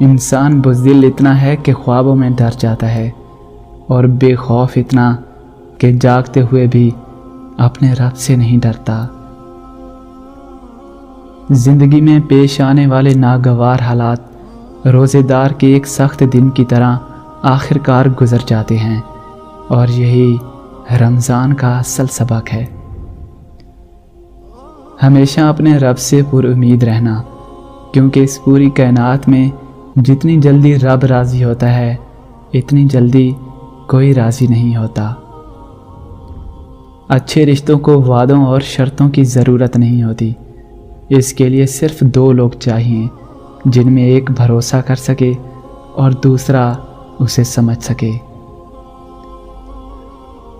इंसान बुज़दिल इतना है कि ख्वाबों में डर जाता है और बेखौफ इतना कि जागते हुए भी अपने रब से नहीं डरता। ज़िंदगी में पेश आने वाले नागवार हालात रोज़ेदार के एक सख्त दिन की तरह आखिरकार गुज़र जाते हैं और यही रमज़ान का असल सबक है। हमेशा अपने रब से पुरुमीद रहना, क्योंकि इस पूरी कायनात में जितनी जल्दी रब राज़ी होता है इतनी जल्दी कोई राज़ी नहीं होता। अच्छे रिश्तों को वादों और शर्तों की ज़रूरत नहीं होती। इसके लिए सिर्फ 2 लोग चाहिए जिनमें एक भरोसा कर सके और दूसरा उसे समझ सके।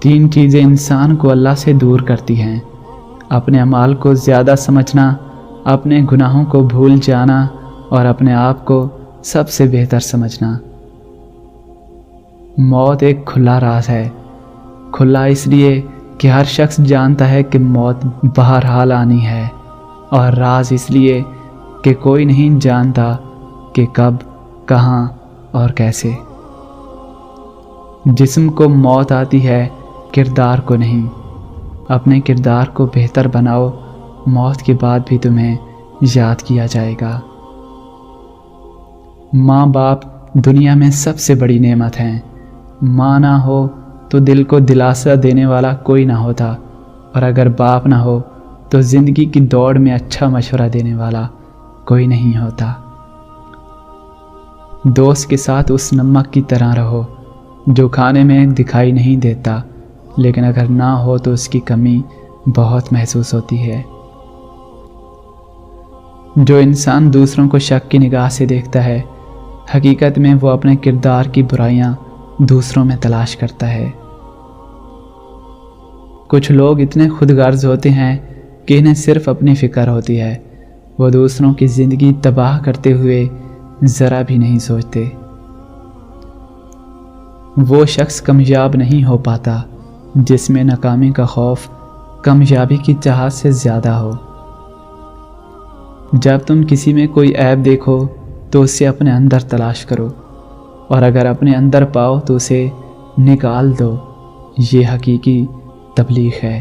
3 चीज़ें इंसान को अल्लाह से दूर करती हैं: अपने अमाल को ज़्यादा समझना, अपने गुनाहों को भूल जाना और अपने आप को सबसे बेहतर समझना। मौत एक खुला राज है। खुला इसलिए कि हर शख्स जानता है कि मौत बहरहाल आनी है, और राज इसलिए कि कोई नहीं जानता कि कब, कहाँ और कैसे। जिस्म को मौत आती है, किरदार को नहीं। अपने किरदार को बेहतर बनाओ, मौत के बाद भी तुम्हें याद किया जाएगा। माँ बाप दुनिया में सबसे बड़ी नेमत हैं। माँ ना हो तो दिल को दिलासा देने वाला कोई ना होता, और अगर बाप ना हो तो ज़िंदगी की दौड़ में अच्छा मशवरा देने वाला कोई नहीं होता। दोस्त के साथ उस नमक की तरह रहो जो खाने में दिखाई नहीं देता, लेकिन अगर ना हो तो उसकी कमी बहुत महसूस होती है। जो इंसान दूसरों को शक की निगाह से देखता है, हकीकत में वो अपने किरदार की बुराइयां दूसरों में तलाश करता है। कुछ लोग इतने खुदगर्ज होते हैं कि इन्हें सिर्फ अपनी फ़िक्र होती है। वो दूसरों की ज़िंदगी तबाह करते हुए ज़रा भी नहीं सोचते। वो शख्स कामयाब नहीं हो पाता जिसमें नाकामी का खौफ कामयाबी की चाहत से ज़्यादा हो। जब तुम किसी में कोई ऐब देखो तो उसे अपने अंदर तलाश करो, और अगर अपने अंदर पाओ तो उसे निकाल दो। ये हकीकी तबलीग है।